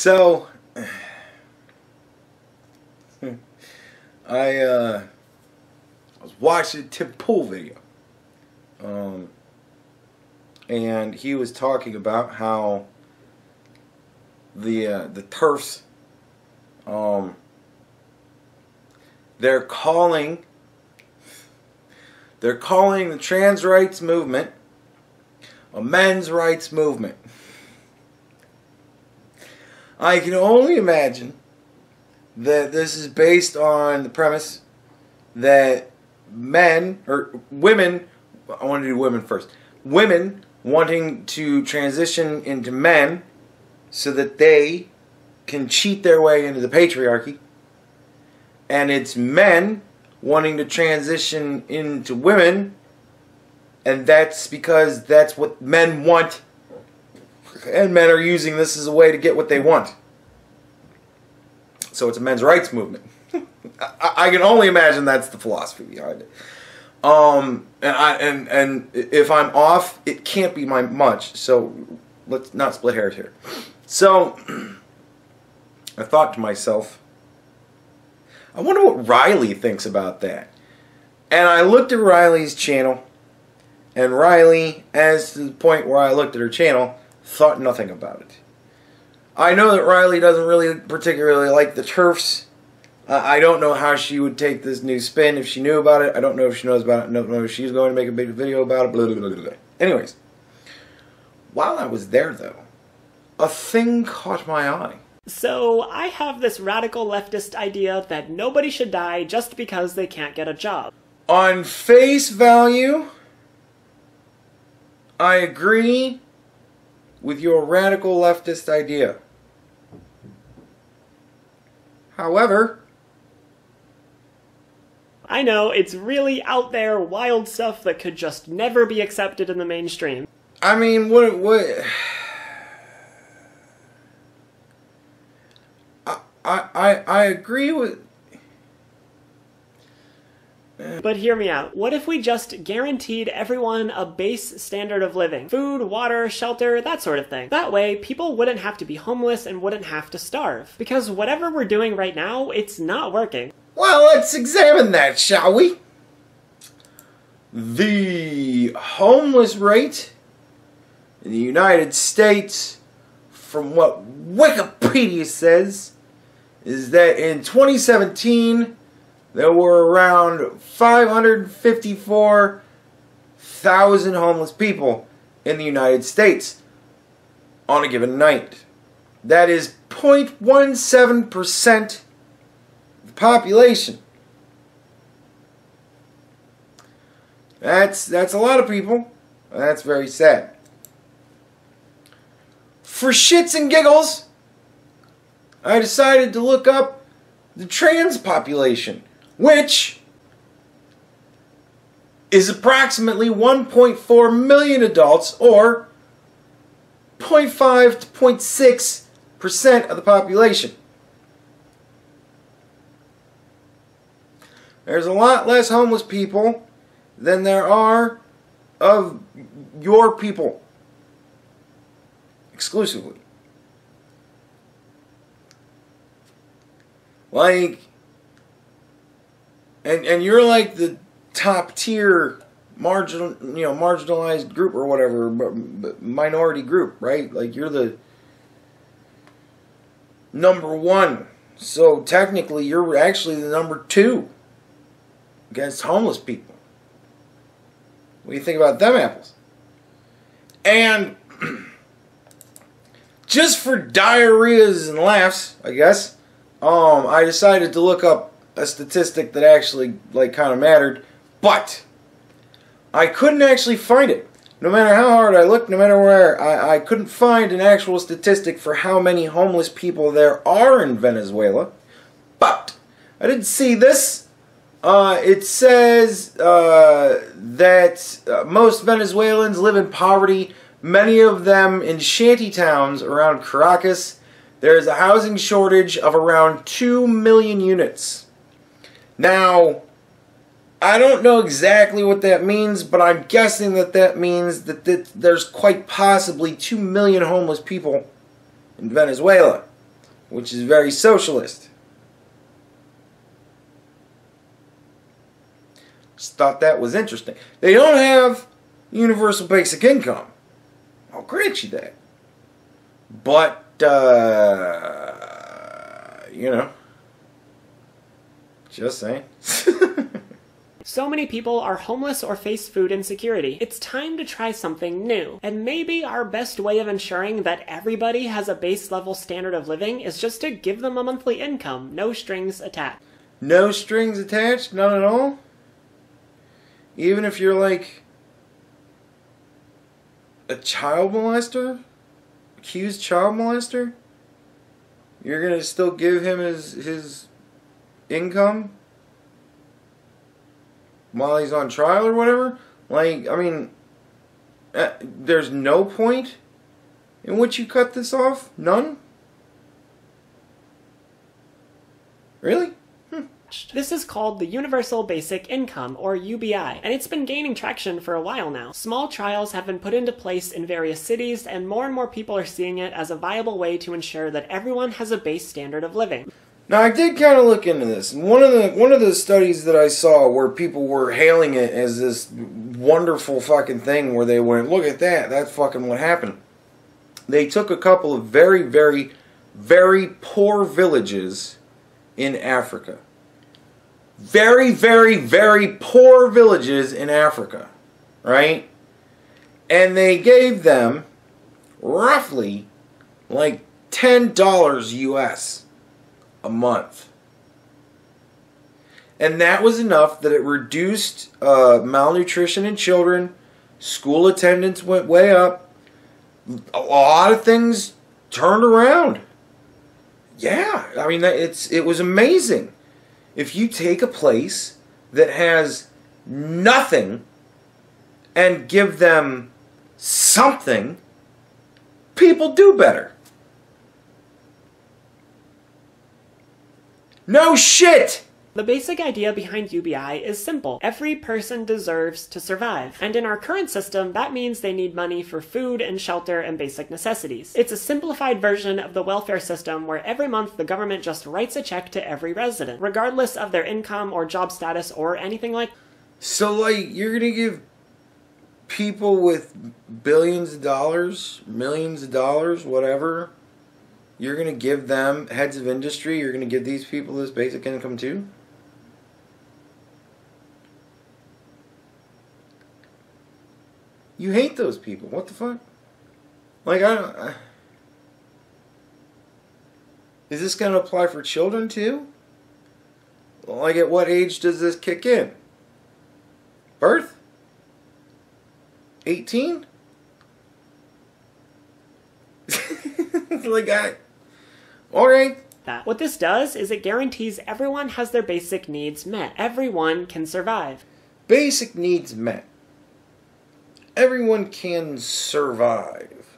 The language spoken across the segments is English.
So, I was watching a Tim Pool video, and he was talking about how the TERFs, they're calling the trans rights movement a men's rights movement. I can only imagine that this is based on the premise that men, or women, I want to do women first, women wanting to transition into men so that they can cheat their way into the patriarchy, and it's men wanting to transition into women, and that's because that's what men want, and men are using this as a way to get what they want. So it's a men's rights movement. I can only imagine that's the philosophy behind it. And if I'm off, it can't be much. So let's not split hairs here. So I thought to myself, I wonder what Riley thinks about that. And I looked at Riley's channel, and Riley, as to the point where I looked at her channel, thought nothing about it. I know that Riley doesn't really particularly like the TERFs. I don't know how she would take this new spin if she knew about it. I don't know if she knows about it. I don't know if she's going to make a big video about it. Blah, blah, blah, blah. Anyways, while I was there, though, a thing caught my eye. So, I have this radical leftist idea that nobody should die just because they can't get a job. On face value, I agree with your radical leftist idea. However, I know, it's really out there, wild stuff that could just never be accepted in the mainstream. I mean, what I agree with. But hear me out. What if we just guaranteed everyone a base standard of living? Food, water, shelter, that sort of thing. That way, people wouldn't have to be homeless and wouldn't have to starve. Because whatever we're doing right now, it's not working. Well, let's examine that, shall we? The homeless rate in the United States, from what Wikipedia says, is that in 2017, there were around 554,000 homeless people in the United States on a given night. That is 0.17% of the population. That's a lot of people. That's very sad. For shits and giggles, I decided to look up the trans population, which is approximately 1.4 million adults, or 0.5 to 0.6% of the population. There's a lot less homeless people than there are of your people, exclusively. Like, and you're like the top tier marginalized group or whatever, minority group, right? Like, you're the number one. So technically you're actually the number two against homeless people. What do you think about them apples? And just for diarrheas and laughs, I guess, I decided to look up a statistic that actually, like, kind of mattered, but I couldn't actually find it. No matter how hard I looked, no matter where, I couldn't find an actual statistic for how many homeless people there are in Venezuela. But I did see this. It says that most Venezuelans live in poverty, many of them in shanty towns around Caracas. There is a housing shortage of around 2 million units. Now, I don't know exactly what that means, but I'm guessing that that means that there's quite possibly 2 million homeless people in Venezuela. which is very socialist. Just thought that was interesting. They don't have universal basic income. I'll grant you that. But, you know, just saying. So many people are homeless or face food insecurity. It's time to try something new. And maybe our best way of ensuring that everybody has a base level standard of living is just to give them a monthly income, no strings attached. No strings attached? None at all? Even if you're like a child molester? Accused child molester? You're gonna still give him his income while he's on trial or whatever? Like, I mean, there's no point in which you cut this off? None? Really? This is called the Universal Basic Income, or UBI, and it's been gaining traction for a while now. Small trials have been put into place in various cities, and more people are seeing it as a viable way to ensure that everyone has a base standard of living. Now, I did kind of look into this. One of the studies that I saw where people were hailing it as this wonderful fucking thing where they went, look at that, that's fucking what happened. They took a couple of very, very, very poor villages in Africa. Very, very, very poor villages in Africa, right? And they gave them roughly like $10 US a month. And that was enough that it reduced malnutrition in children, school attendance went way up, a lot of things turned around. Yeah, I mean, it was amazing. If you take a place that has nothing and give them something, people do better. No shit! The basic idea behind UBI is simple. Every person deserves to survive. And in our current system, that means they need money for food and shelter and basic necessities. It's a simplified version of the welfare system where every month the government just writes a check to every resident, regardless of their income or job status or anything like that. So, like, you're gonna give people with billions of dollars, millions of dollars, whatever, you're gonna give them, heads of industry, you're gonna give these people this basic income too? You hate those people. What the fuck? Like, is this going to apply for children too? Like, at what age does this kick in? Birth? 18? Like, alright. What this does is it guarantees everyone has their basic needs met. Everyone can survive. Basic needs met. Everyone can survive.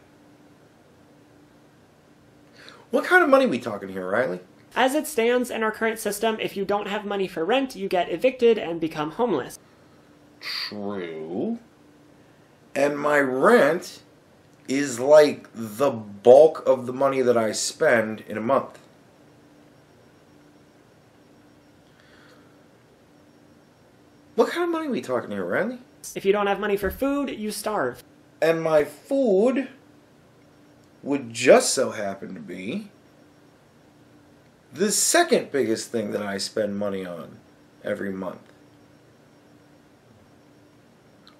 What kind of money are we talking here, Riley? As it stands in our current system, if you don't have money for rent, you get evicted and become homeless. True. And my rent is like the bulk of the money that I spend in a month. What kind of money are we talking here, Riley? If you don't have money for food, you starve. And my food would just so happen to be the second biggest thing that I spend money on every month.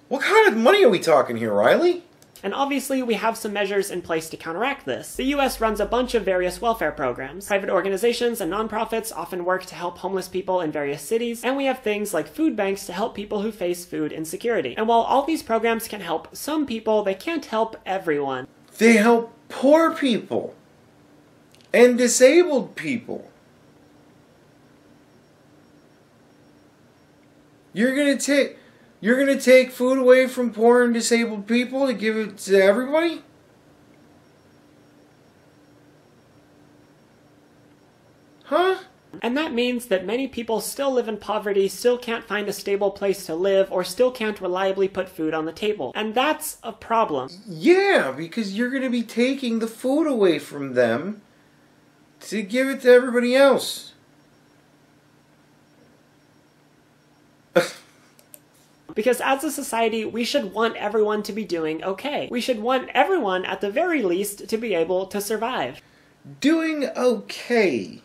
What kind of money are we talking here, Riley? And obviously, we have some measures in place to counteract this. The US runs a bunch of various welfare programs. Private organizations and nonprofits often work to help homeless people in various cities, and we have things like food banks to help people who face food insecurity. And while all these programs can help some people, they can't help everyone. They help poor people and disabled people. You're gonna take food away from poor and disabled people to give it to everybody? Huh? And that means that many people still live in poverty, still can't find a stable place to live, or still can't reliably put food on the table. And that's a problem. Yeah, because you're going to be taking the food away from them to give it to everybody else. Because as a society, we should want everyone to be doing okay. We should want everyone, at the very least, to be able to survive. Doing okay.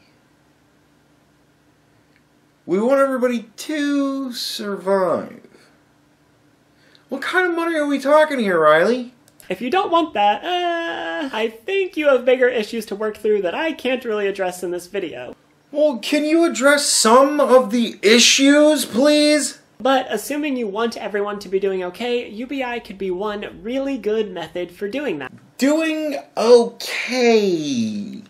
We want everybody to survive. What kind of money are we talking here, Riley? If you don't want that, I think you have bigger issues to work through that I can't really address in this video. Well, can you address some of the issues, please? But assuming you want everyone to be doing okay, UBI could be one really good method for doing that. Doing okay.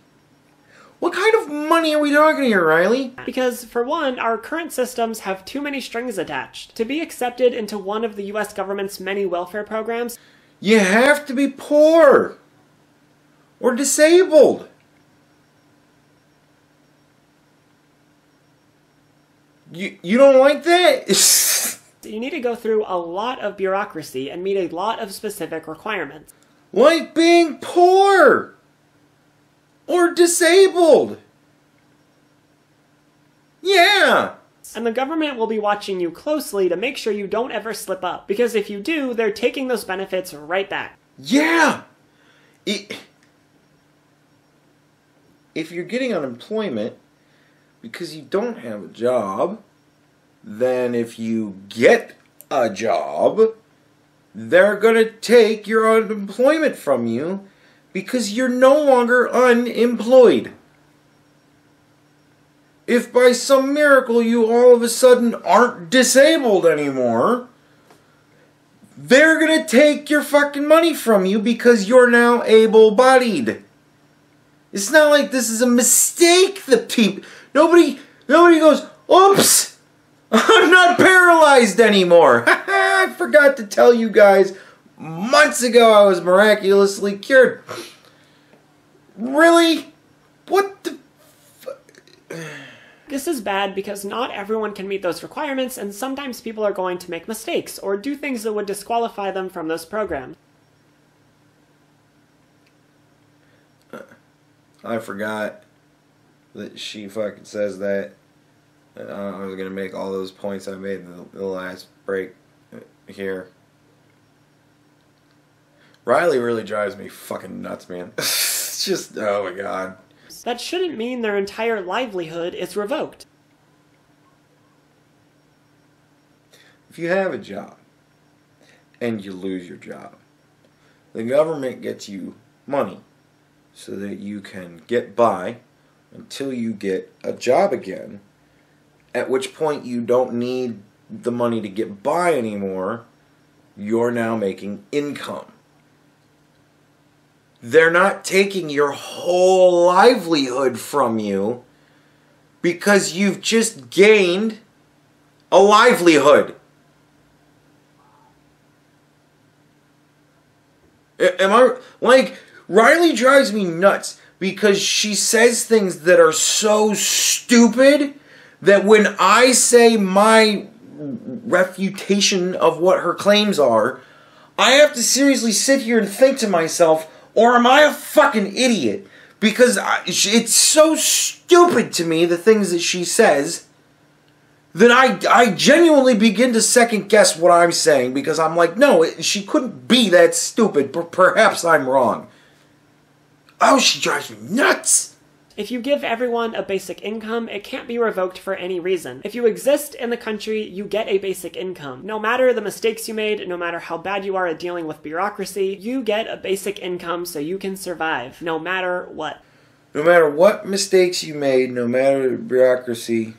What kind of money are we talking here, Riley? Because, for one, our current systems have too many strings attached. To be accepted into one of the US government's many welfare programs, you have to be poor or disabled. You don't like that? you need to go through a lot of bureaucracy and meet a lot of specific requirements. Like being poor or disabled. Yeah. And the government will be watching you closely to make sure you don't ever slip up. Because if you do, they're taking those benefits right back. Yeah. If you're getting unemployment because you don't have a job, then if you get a job, they're going to take your unemployment from you because you're no longer unemployed. If by some miracle you all of a sudden aren't disabled anymore, they're going to take your fucking money from you because you're now able-bodied. It's not like this is a mistake that people... Nobody goes, oops, I'm not paralyzed anymore. I forgot to tell you guys, months ago I was miraculously cured. Really? What the... This is bad because not everyone can meet those requirements, and sometimes people are going to make mistakes or do things that would disqualify them from those programs. I forgot that she fucking says that. I was going to make all those points I made in the last break here. Riley really drives me fucking nuts, man. It's just, oh my god. That shouldn't mean their entire livelihood is revoked. If you have a job and you lose your job, the government gets you money so that you can get by until you get a job again, at which point you don't need the money to get by anymore. You're now making income. They're not taking your whole livelihood from you because you've just gained a livelihood. Am I... Like, Riley drives me nuts because she says things that are so stupid that when I say my refutation of what her claims are, I have to seriously sit here and think to myself, or am I a fucking idiot? Because it's so stupid to me, the things that she says, that I genuinely begin to second guess what I'm saying, because I'm like, no, she couldn't be that stupid, but perhaps I'm wrong. Oh, she drives me nuts! If you give everyone a basic income, it can't be revoked for any reason. If you exist in the country, you get a basic income. No matter the mistakes you made, no matter how bad you are at dealing with bureaucracy, you get a basic income so you can survive, no matter what. No matter what mistakes you made, no matter the bureaucracy,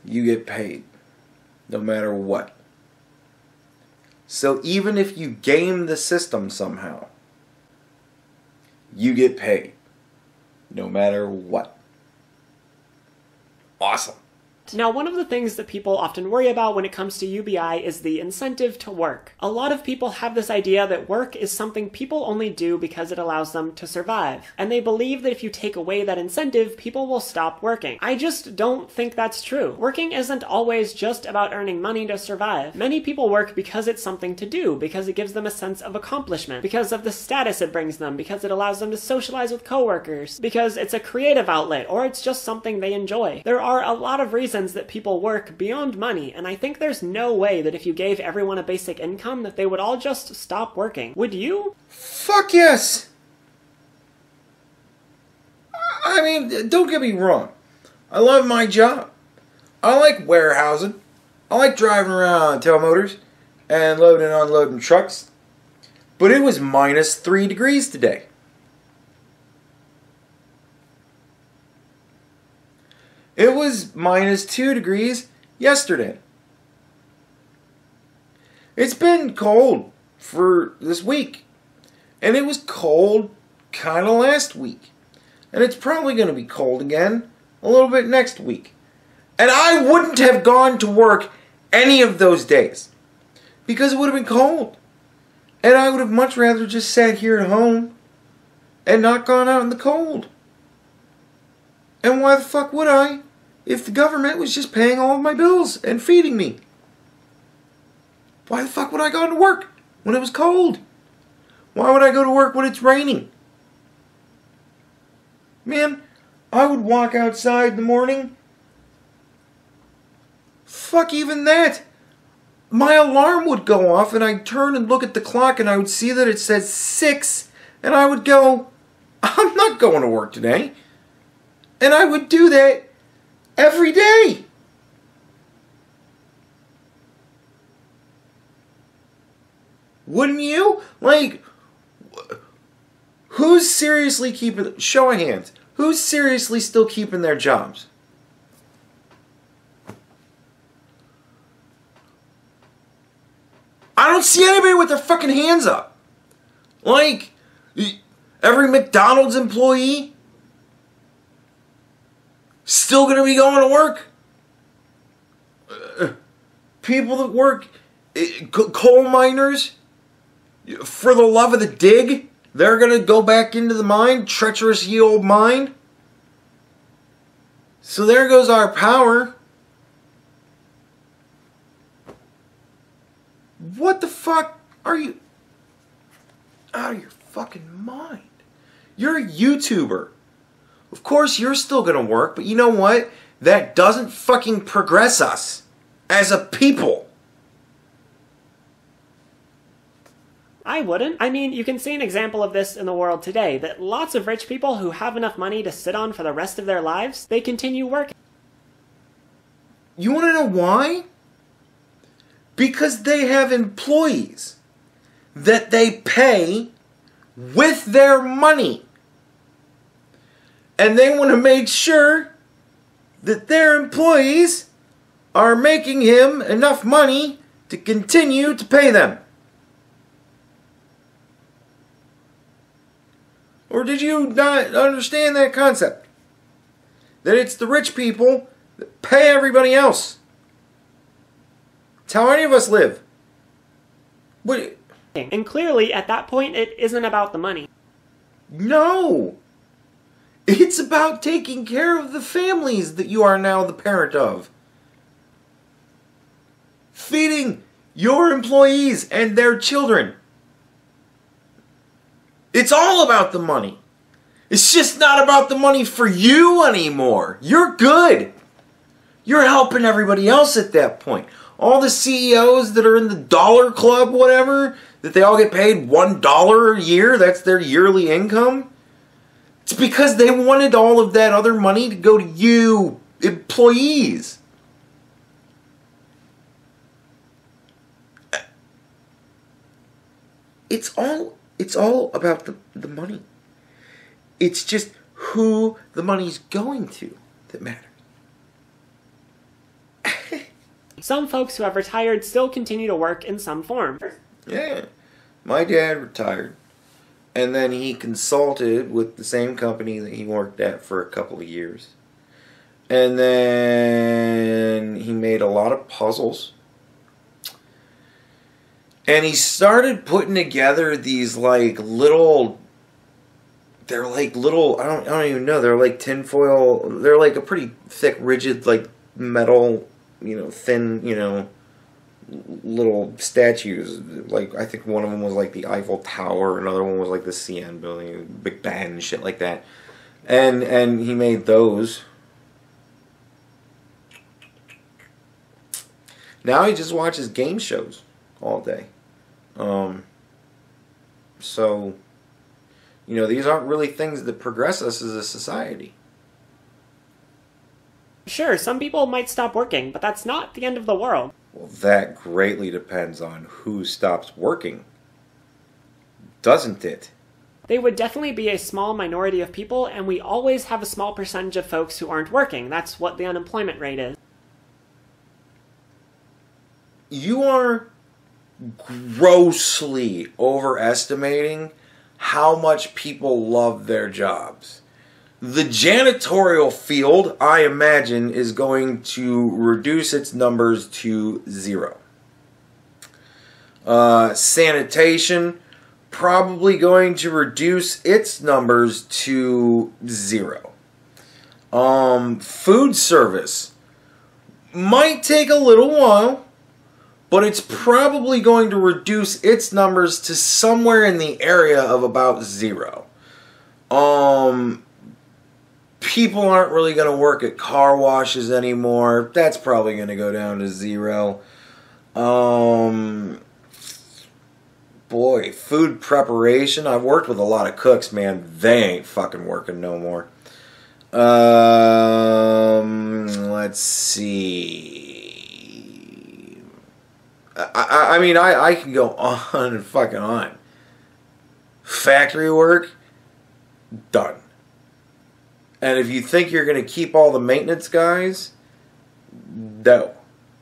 you get paid. No matter what. So even if you game the system somehow, you get paid. No matter what. Awesome. want. Now, one of the things that people often worry about when it comes to UBI is the incentive to work. A lot of people have this idea that work is something people only do because it allows them to survive. And they believe that if you take away that incentive, people will stop working. I just don't think that's true. Working isn't always just about earning money to survive. Many people work because it's something to do, because it gives them a sense of accomplishment, because of the status it brings them, because it allows them to socialize with coworkers, because it's a creative outlet, or it's just something they enjoy. There are a lot of reasons that people work beyond money, and I think there's no way that if you gave everyone a basic income that they would all just stop working. Would you? Fuck yes! I mean, don't get me wrong. I love my job. I like warehousing. I like driving around tail motors and loading and unloading trucks. But it was minus 3 degrees today. It was minus 2 degrees yesterday. It's been cold for this week. And it was cold kind of last week. And it's probably going to be cold again a little bit next week. And I wouldn't have gone to work any of those days because it would have been cold. And I would have much rather just sat here at home and not gone out in the cold. And why the fuck would I if the government was just paying all of my bills and feeding me? Why the fuck would I go to work when it was cold? Why would I go to work when it's raining? Man, I would walk outside in the morning. Fuck even that. My alarm would go off and I'd turn and look at the clock and I would see that it says 6 and I would go, I'm not going to work today. And I would do that every day. Wouldn't you? Like, who's seriously keeping, show of hands, who's seriously still keeping their jobs? I don't see anybody with their fucking hands up. Like, every McDonald's employee still gonna be going to work. People that work, coal miners, for the love of the dig, they're gonna go back into the mine, treacherous ye old mine. So there goes our power. What the fuck are you? Out of your fucking mind. You're a YouTuber. Of course you're still gonna work, but you know what? That doesn't fucking progress us as a people. I wouldn't. I mean, you can see an example of this in the world today, that lots of rich people who have enough money to sit on for the rest of their lives, they continue working. You wanna know why? Because they have employees that they pay with their money. And they want to make sure that their employees are making him enough money to continue to pay them. Or did you not understand that concept? That it's the rich people that pay everybody else. It's how any of us live. What? And clearly, at that point, it isn't about the money. No! It's about taking care of the families that you are now the parent of. Feeding your employees and their children. It's all about the money. It's just not about the money for you anymore. You're good. You're helping everybody else at that point. All the CEOs that are in the dollar club, whatever, that they all get paid $1 a year, that's their yearly income. It's because they wanted all of that other money to go to you, employees. It's all about the money. It's just who the money's going to that matters. Some folks who have retired still continue to work in some form. Yeah. My dad retired. And then he consulted with the same company that he worked at for a couple of years. And then he made a lot of puzzles. And he started putting together these like little, they're like little, I don't even know, they're like tinfoil, they're like a pretty thick, rigid, like metal, thin, little statues. Like, I think one of them was like the Eiffel Tower, another one was like the CN building, Big Ben and shit like that. And he made those. Now he just watches game shows all day. So, these aren't really things that progress us as a society. Sure, some people might stop working, but that's not the end of the world. Well, that greatly depends on who stops working, doesn't it? They would definitely be a small minority of people, and we always have a small percentage of folks who aren't working. That's what the unemployment rate is. You are grossly overestimating how much people love their jobs. The janitorial field, I imagine, is going to reduce its numbers to 0. Sanitation, probably going to reduce its numbers to 0. Food service might take a little while, but it's probably going to reduce its numbers to somewhere in the area of about 0. People aren't really going to work at car washes anymore. That's probably going to go down to 0. Boy, food preparation. I've worked with a lot of cooks, man. They ain't fucking working no more. Let's see. I mean, I can go on and fucking on. Factory work, done. And if you think you're going to keep all the maintenance guys, no.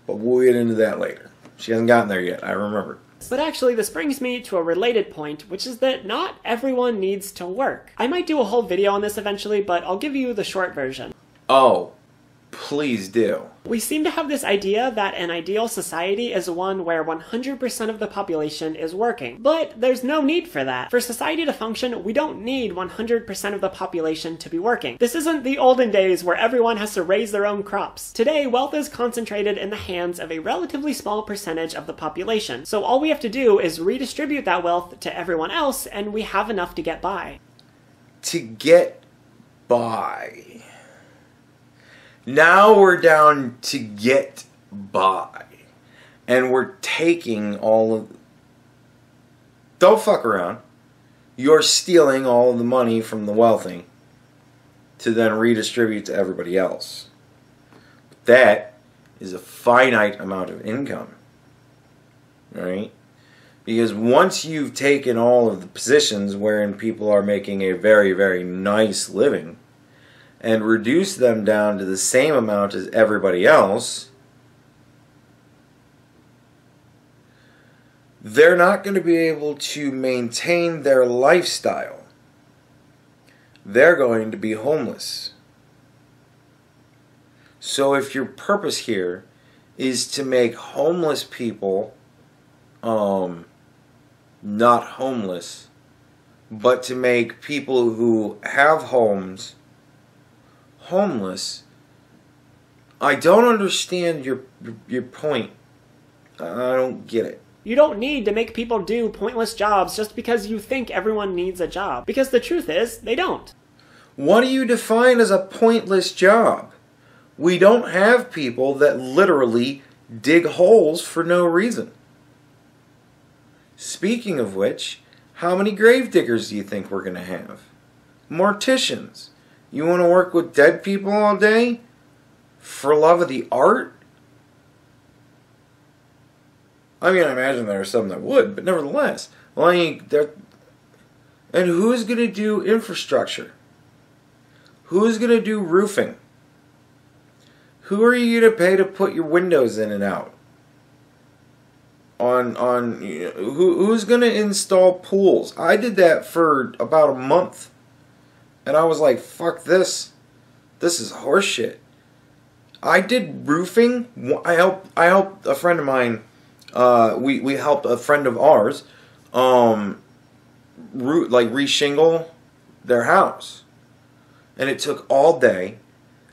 But we'll get into that later. She hasn't gotten there yet, I remember. But actually, this brings me to a related point, which is that not everyone needs to work. I might do a whole video on this eventually, but I'll give you the short version. Oh, please do. We seem to have this idea that an ideal society is one where 100% of the population is working. But there's no need for that. For society to function, we don't need 100% of the population to be working. This isn't the olden days where everyone has to raise their own crops. Today, wealth is concentrated in the hands of a relatively small percentage of the population. So all we have to do is redistribute that wealth to everyone else, and we have enough to get by. To get by. Now we're down to get by. And we're taking all of... Don't fuck around. You're stealing all of the money from the wealthy to then redistribute to everybody else. That is a finite amount of income. Right? Because once you've taken all of the positions wherein people are making a very, very nice living and reduce them down to the same amount as everybody else, they're not going to be able to maintain their lifestyle. They're going to be homeless. So if your purpose here is to make homeless people not homeless, but to make people who have homes homeless, I don't understand your point. I don't get it. You don't need to make people do pointless jobs just because you think everyone needs a job. Because the truth is, they don't. What do you define as a pointless job? We don't have people that literally dig holes for no reason. Speaking of which, how many grave diggers do you think we're going to have? Morticians. You want to work with dead people all day? For love of the art? I mean, I imagine there are some that would, but nevertheless. Like, and who's going to do infrastructure? Who's going to do roofing? Who are you going to pay to put your windows in and out? Who's going to install pools? I did that for about a month. And I was like, fuck this. This is horseshit. I did roofing. I helped a friend of mine. We helped a friend of ours, re-shingle their house, and it took all day,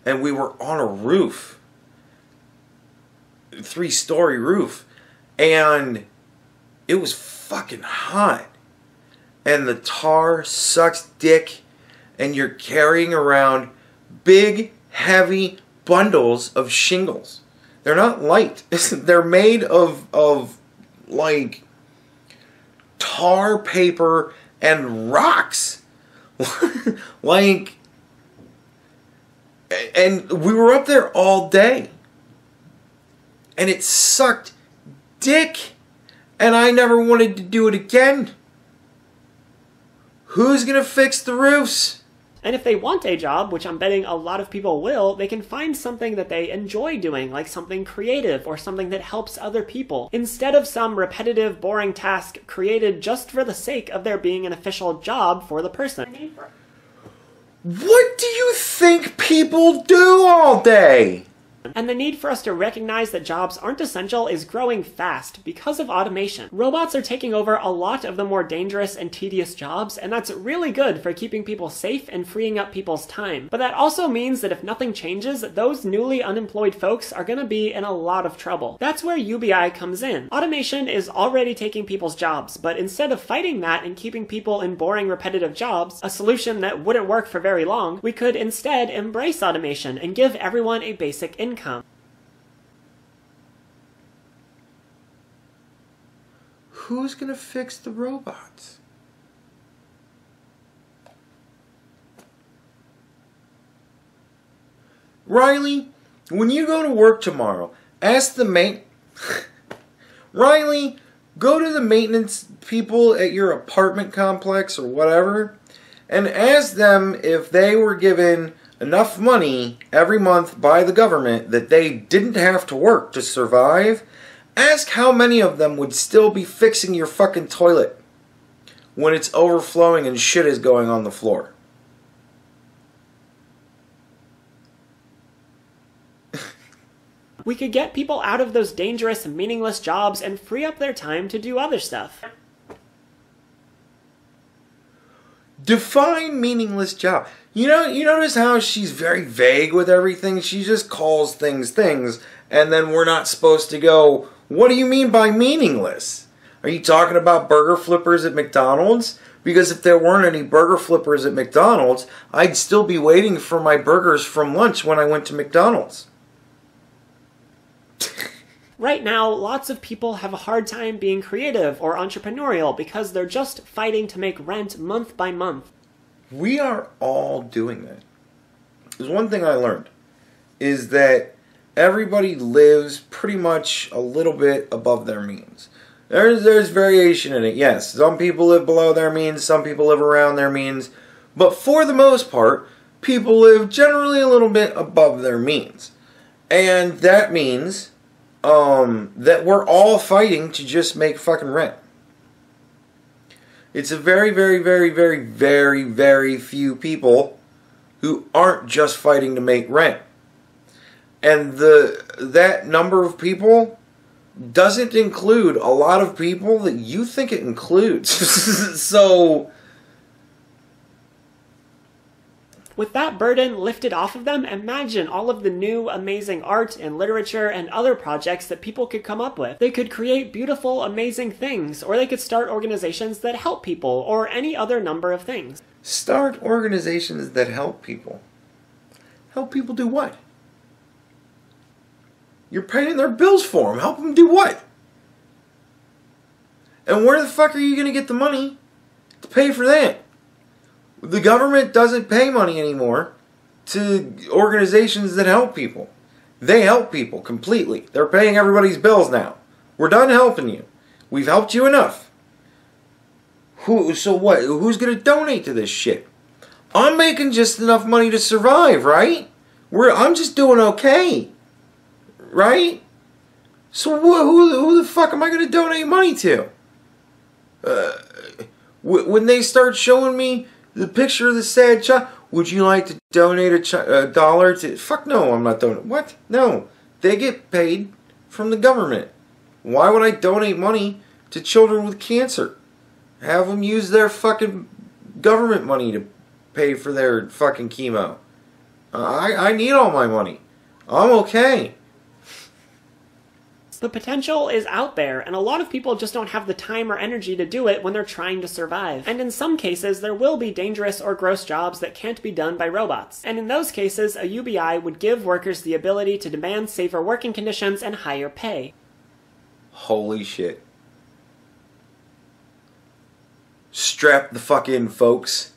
and we were on a roof, 3-story roof, and it was fucking hot, and the tar sucks dick, and you're carrying around big, heavy bundles of shingles. They're not light. They're made of like tar paper and rocks. Like, and we were up there all day, and it sucked dick, and I never wanted to do it again. Who's gonna fix the roofs? And if they want a job, which I'm betting a lot of people will, they can find something that they enjoy doing, like something creative or something that helps other people, instead of some repetitive, boring task created just for the sake of there being an official job for the person. What do you think people do all day? And the need for us to recognize that jobs aren't essential is growing fast because of automation. Robots are taking over a lot of the more dangerous and tedious jobs, and that's really good for keeping people safe and freeing up people's time. But that also means that if nothing changes, those newly unemployed folks are going to be in a lot of trouble. That's where UBI comes in. Automation is already taking people's jobs, but instead of fighting that and keeping people in boring, repetitive jobs, a solution that wouldn't work for very long, we could instead embrace automation and give everyone a basic income. Who's gonna fix the robots? Riley, when you go to work tomorrow, ask the Riley, go to the maintenance people at your apartment complex or whatever, and ask them if they were given enough money every month by the government that they didn't have to work to survive. Ask how many of them would still be fixing your fucking toilet when it's overflowing and shit is going on the floor. We could get people out of those dangerous, meaningless jobs and free up their time to do other stuff. Define meaningless job. You notice how she's very vague with everything? She just calls things things, and then we're not supposed to go, what do you mean by meaningless? Are you talking about burger flippers at McDonald's? Because if there weren't any burger flippers at McDonald's, I'd still be waiting for my burgers from lunch when I went to McDonald's. Right now, lots of people have a hard time being creative or entrepreneurial because they're just fighting to make rent month by month. We are all doing that. There's one thing I learned, is that everybody lives pretty much a little bit above their means. There's variation in it, yes. Some people live below their means, some people live around their means, but for the most part, people live generally a little bit above their means. And that means that we're all fighting to just make fucking rent. It's a very, very, very, very, very, very few people who aren't just fighting to make rent. And that number of people doesn't include a lot of people that you think it includes. So, with that burden lifted off of them, imagine all of the new, amazing art and literature and other projects that people could come up with. They could create beautiful, amazing things, or they could start organizations that help people, or any other number of things. Start organizations that help people. Help people do what? You're paying their bills for them. Help them do what? And where the fuck are you going to get the money to pay for that? The government doesn't pay money anymore to organizations that help people. They help people completely. They're paying everybody's bills now. We're done helping you. We've helped you enough. So what? Who's going to donate to this shit? I'm making just enough money to survive, right? I'm just doing okay. Right? So who the fuck am I going to donate money to? When they start showing me the picture of the sad child, would you like to donate a dollar to... Fuck no, I'm not donating. What? No. They get paid from the government. Why would I donate money to children with cancer? Have them use their fucking government money to pay for their fucking chemo. I need all my money. I'm okay. The potential is out there, and a lot of people just don't have the time or energy to do it when they're trying to survive. And in some cases, there will be dangerous or gross jobs that can't be done by robots. And in those cases, a UBI would give workers the ability to demand safer working conditions and higher pay. Holy shit. Strap the fuck in, folks.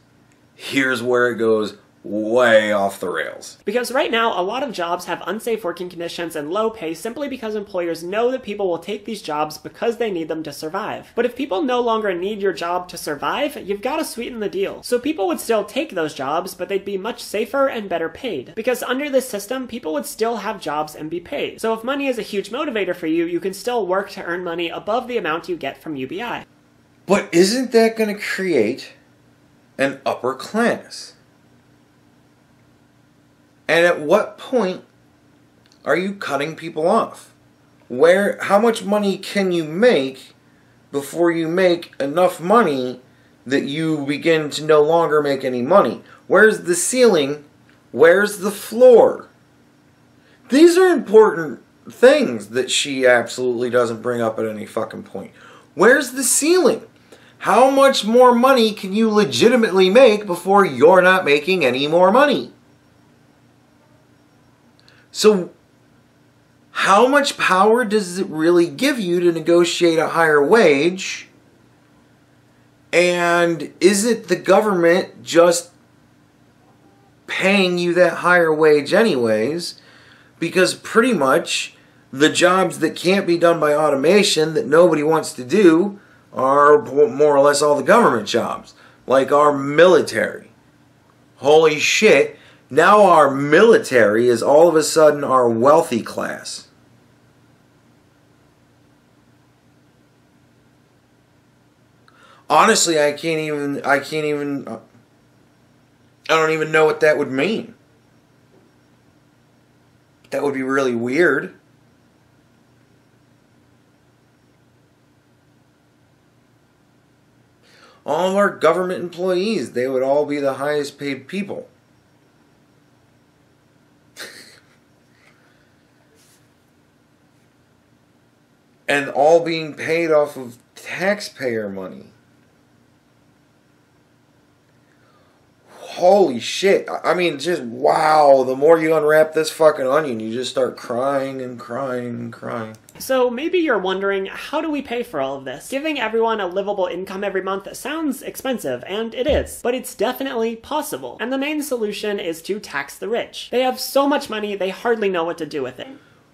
Here's where it goes way off the rails. Because right now, a lot of jobs have unsafe working conditions and low pay simply because employers know that people will take these jobs because they need them to survive. But if people no longer need your job to survive, you've got to sweeten the deal. So people would still take those jobs, but they'd be much safer and better paid. Because under this system, people would still have jobs and be paid. So if money is a huge motivator for you, you can still work to earn money above the amount you get from UBI. But isn't that going to create an upper class? And at what point are you cutting people off? How much money can you make before you make enough money that you begin to no longer make any money? Where's the ceiling? Where's the floor? These are important things that she absolutely doesn't bring up at any fucking point. Where's the ceiling? How much more money can you legitimately make before you're not making any more money? So, how much power does it really give you to negotiate a higher wage? And is it the government just paying you that higher wage anyways? Because pretty much the jobs that can't be done by automation that nobody wants to do are more or less all the government jobs. Like our military. Holy shit. Now our military is all of a sudden our wealthy class. Honestly, I don't even know what that would mean. That would be really weird. All of our government employees, they would all be the highest paid people. And all being paid off of taxpayer money. Holy shit. I mean, just wow. The more you unwrap this fucking onion, you just start crying and crying and crying. So maybe you're wondering, how do we pay for all of this? Giving everyone a livable income every month sounds expensive, and it is. But it's definitely possible. And the main solution is to tax the rich. They have so much money, they hardly know what to do with it.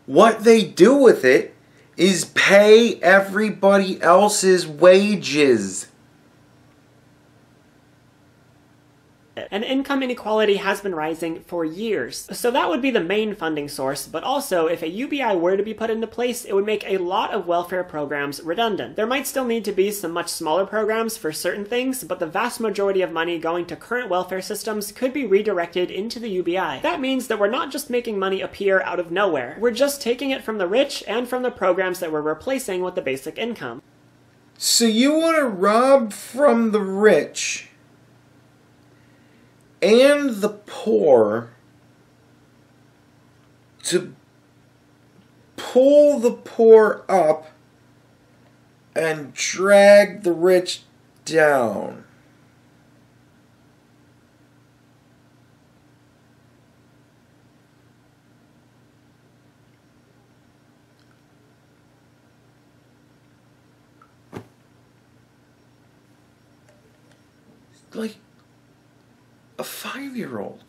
What they do with it is pay everybody else's wages. And income inequality has been rising for years. So that would be the main funding source, but also if a UBI were to be put into place, it would make a lot of welfare programs redundant. There might still need to be some much smaller programs for certain things, but the vast majority of money going to current welfare systems could be redirected into the UBI. That means that we're not just making money appear out of nowhere. We're just taking it from the rich and from the programs that we're replacing with the basic income. So you want to rob from the rich and the poor to pull the poor up and drag the rich down. Like a 5-year-old.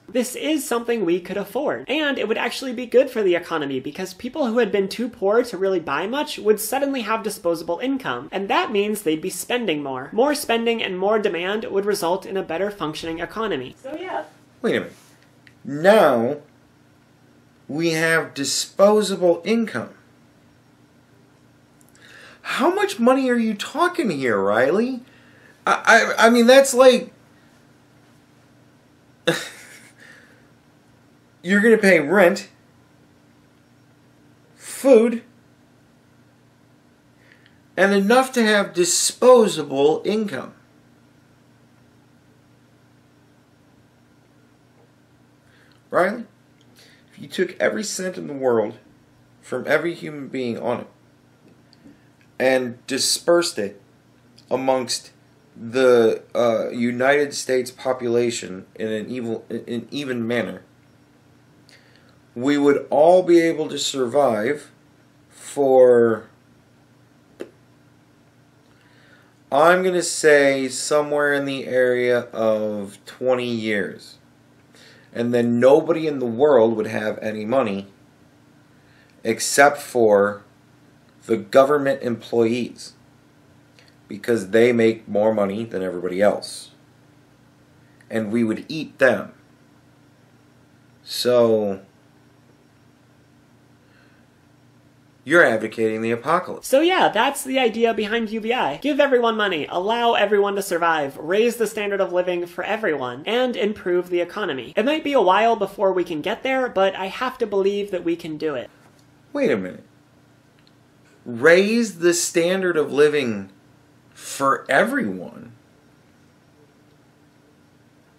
This is something we could afford. And it would actually be good for the economy because people who had been too poor to really buy much would suddenly have disposable income. And that means they'd be spending more. More spending and more demand would result in a better functioning economy. So yeah. Wait a minute. Now we have disposable income. How much money are you talking here, Riley? I mean, that's like you're going to pay rent, food, and enough to have disposable income. Right? If you took every cent in the world from every human being on it and dispersed it amongst the United States population in an even manner, we would all be able to survive for, I'm going to say, somewhere in the area of 20 years. And then nobody in the world would have any money except for the government employees, because they make more money than everybody else. And we would eat them. So you're advocating the apocalypse. So yeah, that's the idea behind UBI. Give everyone money, allow everyone to survive, raise the standard of living for everyone, and improve the economy. It might be a while before we can get there, but I have to believe that we can do it. Wait a minute. Raise the standard of living for everyone?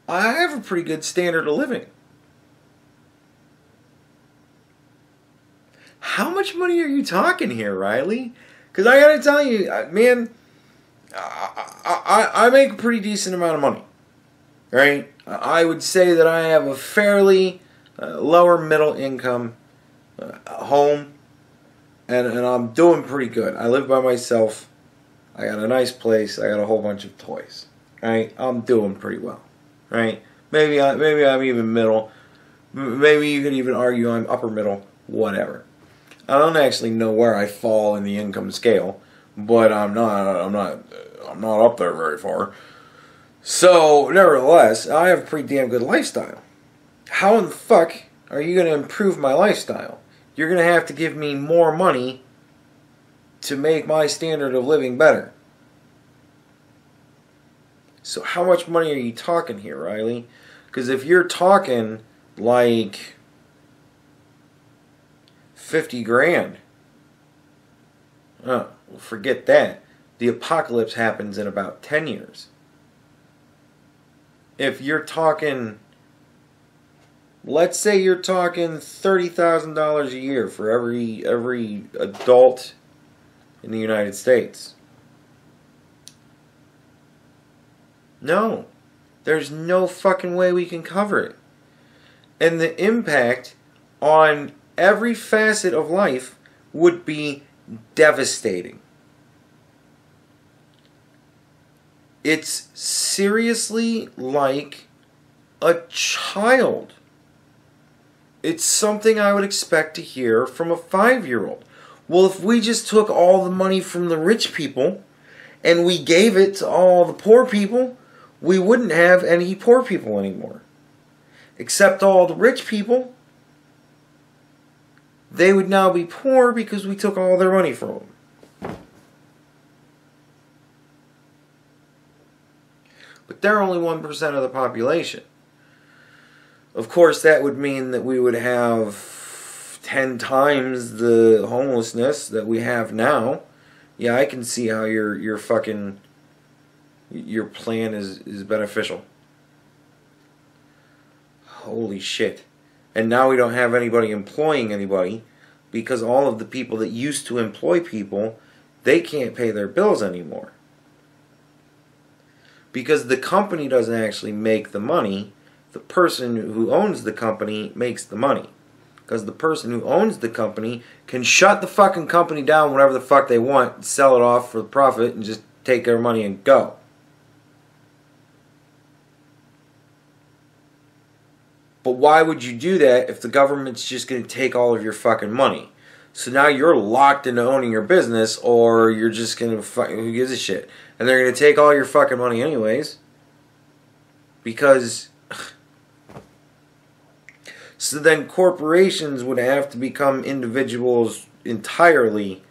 I have a pretty good standard of living. How much money are you talking here, Riley? Because I gotta tell you, man, I make a pretty decent amount of money, right? I would say that I have a fairly lower middle income home, and I'm doing pretty good. I live by myself. I got a nice place. I got a whole bunch of toys, right? I'm doing pretty well, right? Maybe I'm even middle. Maybe you could even argue I'm upper middle, whatever. I don't actually know where I fall in the income scale, but I'm not up there very far. So, nevertheless, I have a pretty damn good lifestyle. How in the fuck are you going to improve my lifestyle? You're going to have to give me more money to make my standard of living better. So how much money are you talking here, Riley? Because if you're talking like 50 grand, well, forget that. The apocalypse happens in about 10 years. If you're talking, let's say you're talking $30,000 a year for every adult in the United States. No, there's no fucking way we can cover it. And the impact on every facet of life would be devastating. It's seriously like a child. It's something I would expect to hear from a 5-year-old. Well, if we just took all the money from the rich people and we gave it to all the poor people, we wouldn't have any poor people anymore. Except all the rich people, they would now be poor because we took all their money from them. But they're only 1% of the population. Of course, that would mean that we would have 10 times the homelessness that we have now. Yeah, I can see how your plan is beneficial. Holy shit. And now we don't have anybody employing anybody because all of the people that used to employ people, they can't pay their bills anymore. Because the company doesn't actually make the money. The person who owns the company makes the money. Because the person who owns the company can shut the fucking company down whenever the fuck they want, sell it off for the profit, and just take their money and go. But why would you do that if the government's just going to take all of your fucking money? So now you're locked into owning your business, or you're just going to who gives a shit? And they're going to take all your fucking money anyways. Because so then corporations would have to become individuals entirely,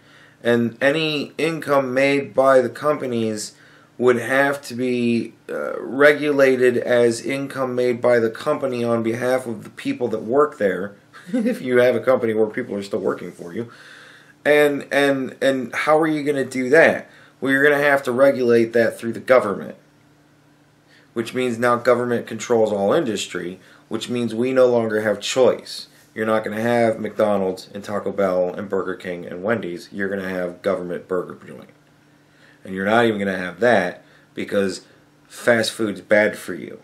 and any income made by the companies would have to be regulated as income made by the company on behalf of the people that work there, if you have a company where people are still working for you. And how are you going to do that? Well, you're going to have to regulate that through the government, which means now government controls all industry, which means we no longer have choice. You're not going to have McDonald's and Taco Bell and Burger King and Wendy's. You're going to have government burger joint. And you're not even going to have that because fast food's bad for you.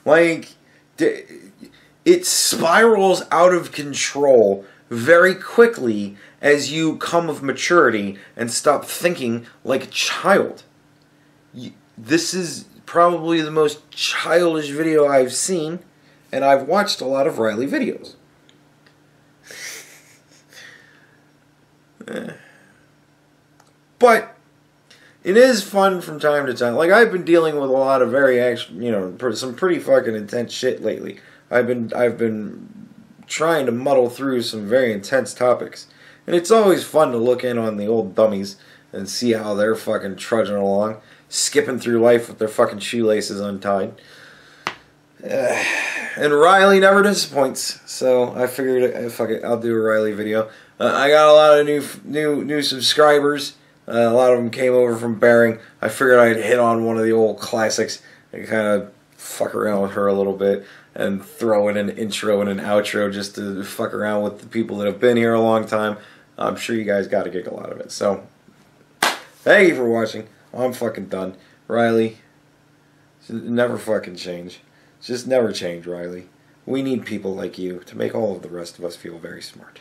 Like, it spirals out of control very quickly as you come of maturity and stop thinking like a child. This is probably the most childish video I've seen, and I've watched a lot of Riley videos. But it is fun from time to time. Like, I've been dealing with a lot of some pretty fucking intense shit lately. I've been trying to muddle through some very intense topics, and it's always fun to look in on the old dummies and see how they're fucking trudging along, skipping through life with their fucking shoelaces untied. And Riley never disappoints, so I figured, fuck it, I'll do a Riley video. I got a lot of new subscribers. A lot of them came over from Bering. I figured I'd hit on one of the old classics and kind of fuck around with her a little bit and throw in an intro and an outro just to fuck around with the people that have been here a long time. I'm sure you guys got a giggle out of it. So, thank you for watching. I'm fucking done. Riley, never fucking change. Just never change, Riley. We need people like you to make all of the rest of us feel very smart.